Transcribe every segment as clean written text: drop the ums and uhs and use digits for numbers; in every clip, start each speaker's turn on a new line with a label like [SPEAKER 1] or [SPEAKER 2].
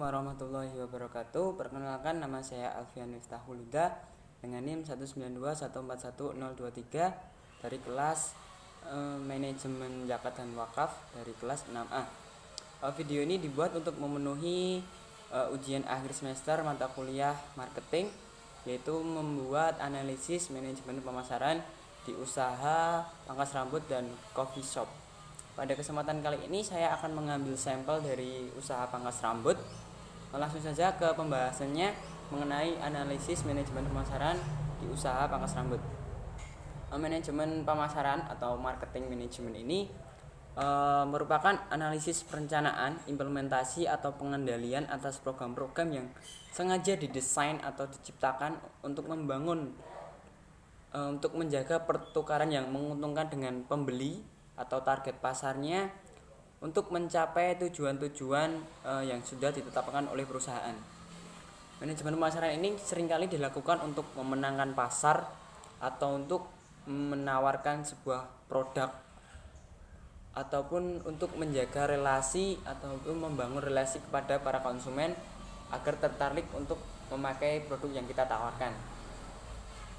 [SPEAKER 1] warahmatullahi wabarakatuh. Perkenalkan, nama saya Alfian Miftahul Huda dengan NIM 192141023 dari kelas Manajemen Zakat dan Wakaf dari kelas 6A. Video ini dibuat untuk memenuhi ujian akhir semester mata kuliah marketing, yaitu membuat analisis manajemen pemasaran di usaha pangkas rambut dan coffee shop. Pada kesempatan kali ini saya akan mengambil sampel dari usaha pangkas rambut. Langsung saja ke pembahasannya mengenai analisis manajemen pemasaran di usaha pangkas rambut. Manajemen pemasaran atau marketing manajemen ini merupakan analisis perencanaan, implementasi atau pengendalian atas program-program yang sengaja didesain atau diciptakan untuk menjaga pertukaran yang menguntungkan dengan pembeli atau target pasarnya untuk mencapai tujuan-tujuan yang sudah ditetapkan oleh perusahaan. Manajemen pemasaran ini seringkali dilakukan untuk memenangkan pasar atau untuk menawarkan sebuah produk ataupun untuk menjaga relasi ataupun membangun relasi kepada para konsumen agar tertarik untuk memakai produk yang kita tawarkan.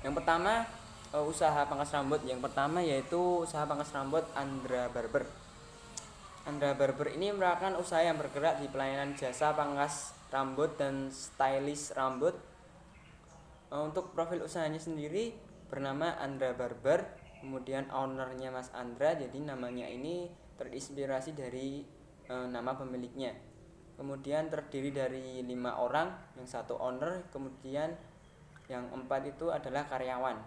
[SPEAKER 1] Yang pertama, usaha pangkas rambut yang pertama yaitu usaha pangkas rambut Andra Barber. Andra Barber ini merupakan usaha yang bergerak di pelayanan jasa pangkas rambut dan stylish rambut. Untuk profil usahanya sendiri bernama Andra Barber, kemudian ownernya Mas Andra, jadi namanya ini terinspirasi dari nama pemiliknya. Kemudian terdiri dari 5 orang, yang 1 owner, kemudian yang 4 itu adalah karyawan.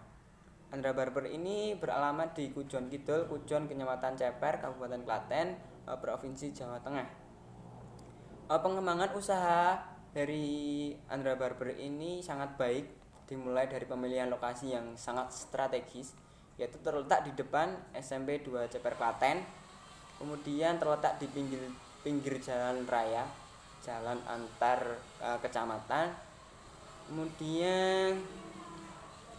[SPEAKER 1] Andra Barber ini beralamat di Kujon Kidul, Kujon, Kecamatan Ceper, Kabupaten Klaten, Provinsi Jawa Tengah. Pengembangan usaha dari Andra Barber ini sangat baik, dimulai dari pemilihan lokasi yang sangat strategis, yaitu terletak di depan SMP 2 Ceper Klaten, kemudian terletak di pinggir jalan raya, jalan antar kecamatan. Kemudian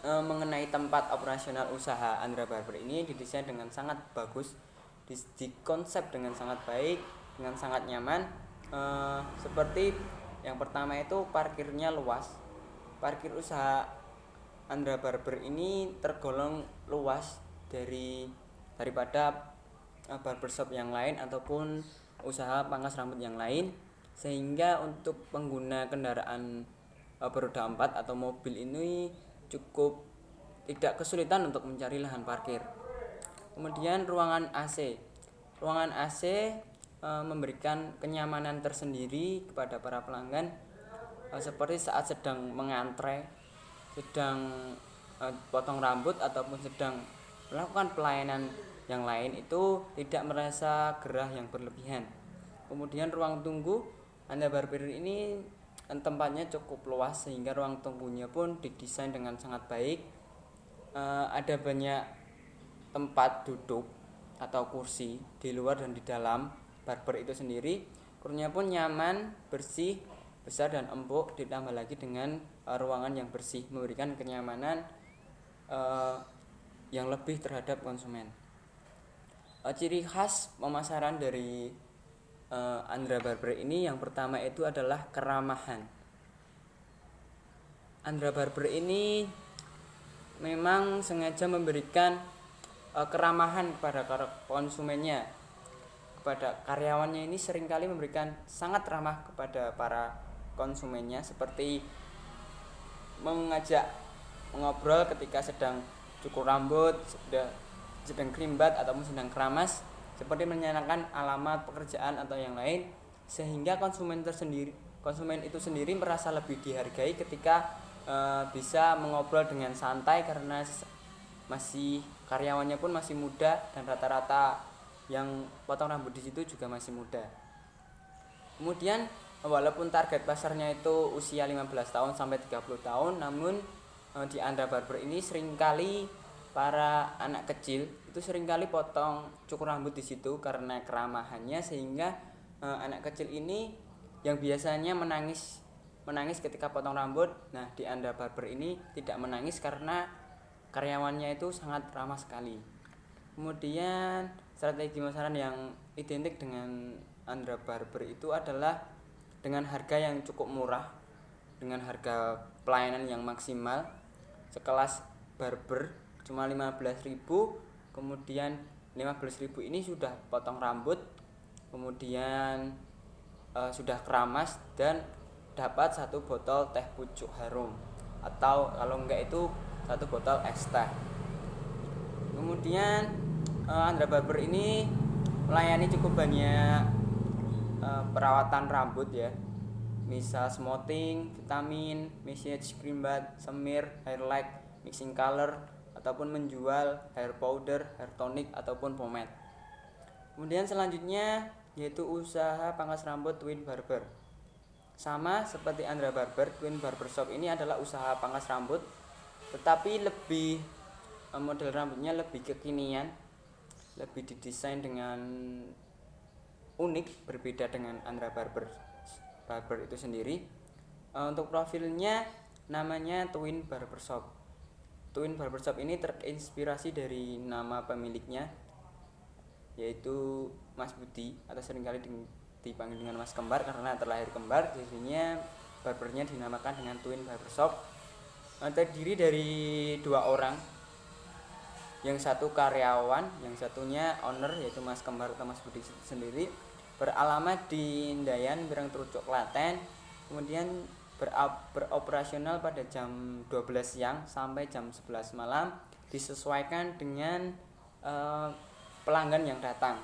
[SPEAKER 1] mengenai tempat operasional usaha Andra Barber ini didesain dengan sangat bagus, dikonsep dengan sangat baik, dengan sangat nyaman. Seperti yang pertama itu parkirnya luas. Parkir usaha Andra Barber ini tergolong luas daripada barbershop yang lain ataupun usaha pangkas rambut yang lain, sehingga untuk pengguna kendaraan beroda 4 atau mobil ini cukup tidak kesulitan untuk mencari lahan parkir. Kemudian ruangan AC. Ruangan AC memberikan kenyamanan tersendiri kepada para pelanggan, seperti saat sedang mengantre, sedang potong rambut ataupun sedang melakukan pelayanan yang lain itu tidak merasa gerah yang berlebihan. Kemudian ruang tunggu Andra Barber ini tempatnya cukup luas sehingga ruang tunggunya pun didesain dengan sangat baik. Ada banyak tempat duduk atau kursi di luar dan di dalam barber itu sendiri. Kursinya pun nyaman, bersih, besar dan empuk, ditambah lagi dengan ruangan yang bersih, memberikan kenyamanan yang lebih terhadap konsumen. Ciri khas pemasaran dari Andra Barber ini yang pertama itu adalah keramahan. Andra Barber ini memang sengaja memberikan keramahan kepada konsumennya, kepada karyawannya ini seringkali memberikan sangat ramah kepada para konsumennya, seperti mengajak mengobrol ketika sedang cukur rambut, sedang krimbat ataupun sedang keramas, seperti menanyakan alamat pekerjaan atau yang lain, sehingga konsumen itu sendiri merasa lebih dihargai ketika bisa mengobrol dengan santai, karena karyawannya pun masih muda dan rata-rata yang potong rambut di situ juga masih muda. Kemudian walaupun target pasarnya itu usia 15 tahun sampai 30 tahun, namun di Andra Barber ini seringkali para anak kecil itu seringkali potong cukur rambut di situ karena keramahannya, sehingga anak kecil ini yang biasanya menangis ketika potong rambut, nah di Andra Barber ini tidak menangis karena karyawannya itu sangat ramah sekali. Kemudian strategi pemasaran yang identik dengan Andra Barber itu adalah dengan harga yang cukup murah, dengan harga pelayanan yang maksimal, sekelas barber cuma 15.000. Kemudian 15.000 ini sudah potong rambut, kemudian sudah keramas dan dapat satu botol teh pucuk harum, atau kalau enggak itu satu botol es teh. Kemudian Andra Barber ini melayani cukup banyak perawatan rambut ya, misal smoothing, vitamin, massage, cream bath, semir, highlight, mixing color, ataupun menjual hair powder, hair tonic, ataupun pomade. Kemudian selanjutnya yaitu usaha pangkas rambut Twin Barber. Sama seperti Andra Barber, Twin Barber Shop ini adalah usaha pangkas rambut, tetapi lebih model rambutnya lebih kekinian, lebih didesain dengan unik, berbeda dengan Andra Barber itu sendiri. Untuk profilnya namanya Twin Barber Shop. Twin Barber Shop ini terinspirasi dari nama pemiliknya, yaitu Mas Budi, atau seringkali dipanggil dengan Mas Kembar karena terlahir kembar. Jadinya barbernya dinamakan dengan Twin Barber Shop. Terdiri dari 2 orang, yang satu karyawan, yang satunya owner, yaitu Mas Kembar atau Mas Budi sendiri. Beralamat di Ndayan, Mireng Trucuk, Klaten. Kemudian beroperasional pada jam 12 siang sampai jam 11 malam, disesuaikan dengan pelanggan yang datang.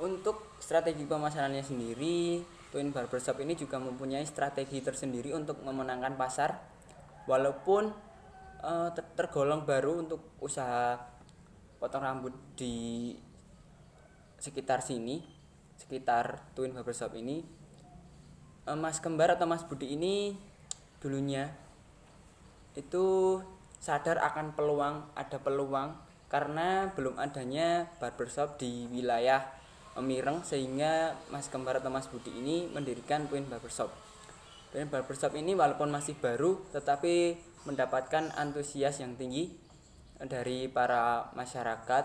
[SPEAKER 1] Untuk strategi pemasarannya sendiri, Twin Barber Shop ini juga mempunyai strategi tersendiri untuk memenangkan pasar. Walaupun tergolong baru untuk usaha potong rambut di sekitar sini, sekitar Twin Barber Shop ini, Mas Kembar atau Mas Budi ini dulunya itu sadar akan ada peluang karena belum adanya barbershop di wilayah Mireng, sehingga Mas Kembar atau Mas Budi ini mendirikan Twin Barber Shop. Twin Barber Shop ini walaupun masih baru tetapi mendapatkan antusias yang tinggi dari para masyarakat,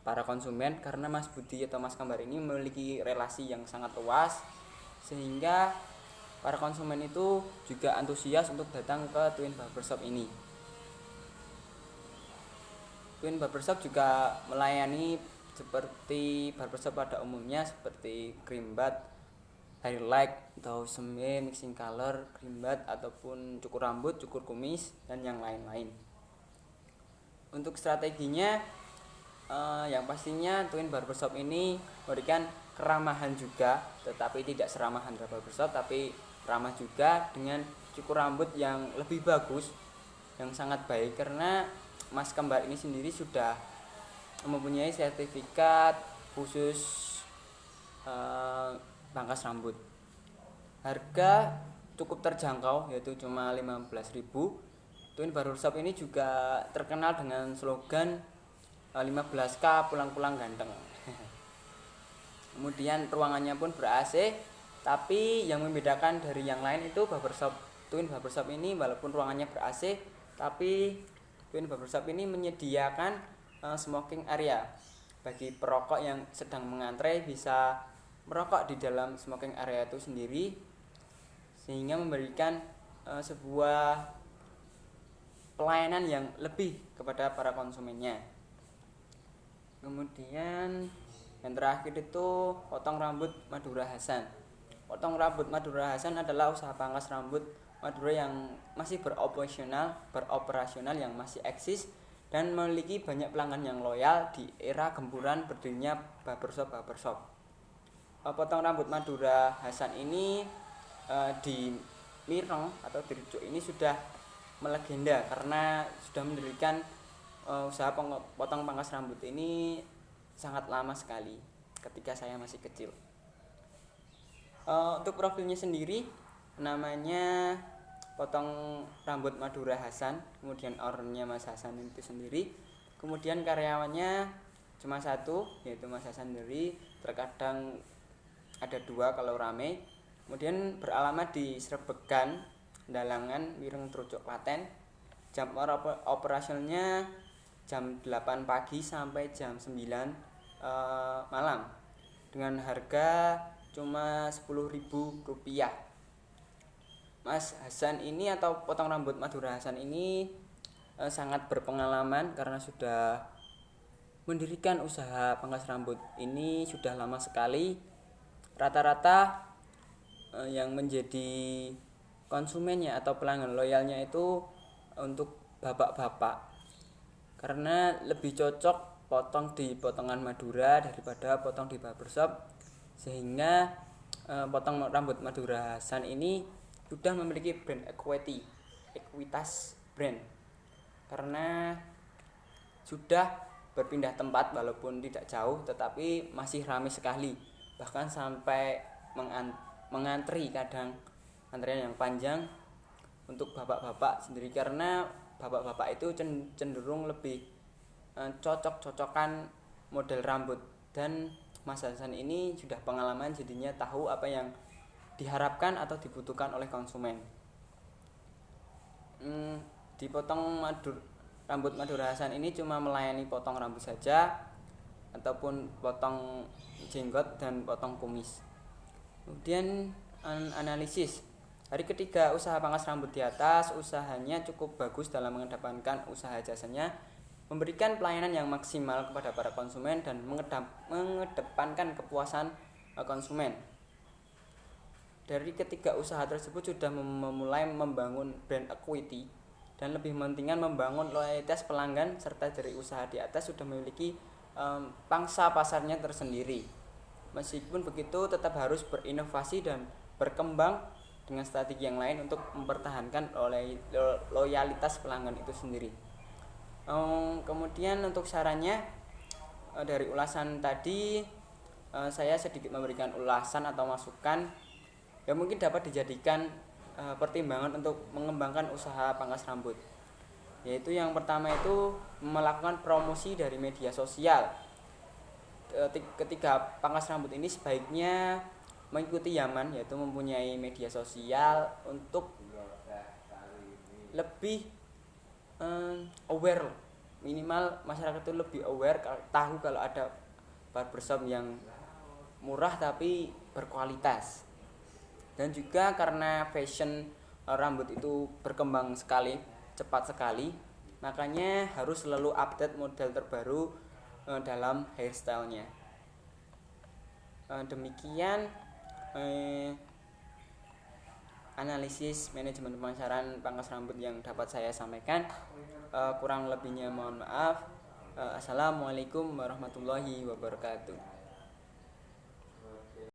[SPEAKER 1] para konsumen, karena Mas Budi atau Mas Kembar ini memiliki relasi yang sangat luas, sehingga para konsumen itu juga antusias untuk datang ke Twin Barber Shop ini. Twin Barber Shop juga melayani seperti barbershop pada umumnya, seperti cream bath, highlight atau semir, mixing color, cream bath, ataupun cukur rambut, cukur kumis, dan yang lain-lain. Untuk strateginya, yang pastinya Twin Barber Shop ini memberikan keramahan juga, tetapi tidak seramah Andra Barber Shop, tapi ramah juga dengan cukur rambut yang lebih bagus, yang sangat baik, karena Mas Kembar ini sendiri sudah mempunyai sertifikat khusus pangkas rambut. Harga cukup terjangkau, yaitu cuma 15.000. Twin Barber Shop ini juga terkenal dengan slogan 15K pulang-pulang ganteng. Kemudian ruangannya pun ber-AC, tapi yang membedakan dari yang lain itu Twin Barber Shop ini walaupun ruangannya ber-AC, tapi Twin Barber Shop ini menyediakan smoking area. Bagi perokok yang sedang mengantre bisa merokok di dalam smoking area itu sendiri, sehingga memberikan sebuah pelayanan yang lebih kepada para konsumennya. Kemudian yang terakhir itu potong rambut Madura Hasan. Potong rambut Madura Hasan adalah usaha pangkas rambut Madura yang masih beroperasional yang masih eksis dan memiliki banyak pelanggan yang loyal di era gempuran berdirinya barbershop. Potong rambut Madura Hasan ini di Mireng atau di Trucuk ini sudah melegenda karena sudah mendirikan usaha potong pangkas rambut ini sangat lama sekali ketika saya masih kecil. Untuk profilnya sendiri namanya potong rambut Madura Hasan, kemudian ownernya Mas Hasan itu sendiri, kemudian karyawannya cuma satu, yaitu Mas Hasan sendiri, terkadang ada 2 kalau rame. Kemudian beralamat di Srebegan, Dalangan, Mireng Trucuk, Klaten. Jam operasionalnya jam 8 pagi sampai jam 9 malam, dengan harga cuma Rp10.000. Mas Hasan ini atau potong rambut Madura Hasan ini sangat berpengalaman karena sudah mendirikan usaha pangkas rambut ini sudah lama sekali. Rata-rata yang menjadi konsumennya atau pelanggan loyalnya itu untuk bapak-bapak, karena lebih cocok potong di potongan Madura daripada potong di barbershop, sehingga potong rambut Madura Hasan ini sudah memiliki brand ekuitas brand, karena sudah berpindah tempat walaupun tidak jauh tetapi masih ramai sekali, bahkan sampai mengantri, kadang antrian yang panjang untuk bapak-bapak sendiri, karena bapak-bapak itu cenderung lebih cocok-cocokan model rambut, dan Mas Hasan ini sudah pengalaman jadinya tahu apa yang diharapkan atau dibutuhkan oleh konsumen. Dipotong rambut Madura Hasan ini cuma melayani potong rambut saja ataupun potong jenggot dan potong kumis. Kemudian analisis. Hari ketiga usaha pangkas rambut di atas, usahanya cukup bagus dalam mengedepankan usaha jasanya, memberikan pelayanan yang maksimal kepada para konsumen dan mengedepankan kepuasan konsumen. Dari ketiga usaha tersebut sudah memulai membangun brand equity dan lebih mementingkan membangun loyalitas pelanggan, serta dari usaha di atas sudah memiliki pangsa pasarnya tersendiri. Meskipun begitu tetap harus berinovasi dan berkembang dengan strategi yang lain untuk mempertahankan loyalitas pelanggan itu sendiri. Kemudian untuk sarannya, dari ulasan tadi saya sedikit memberikan ulasan atau masukan yang mungkin dapat dijadikan pertimbangan untuk mengembangkan usaha pangkas rambut. Yaitu yang pertama itu melakukan promosi dari media sosial. Ketiga pangkas rambut ini sebaiknya mengikuti zaman, yaitu mempunyai media sosial untuk lebih aware, minimal masyarakat itu lebih aware, tahu kalau ada barbershop yang murah tapi berkualitas. Dan juga karena fashion rambut itu berkembang sekali, cepat sekali, makanya harus selalu update model terbaru dalam hairstyle-nya. Demikian analisis manajemen pemasaran pangkas rambut yang dapat saya sampaikan. Kurang lebihnya mohon maaf. Assalamualaikum warahmatullahi wabarakatuh.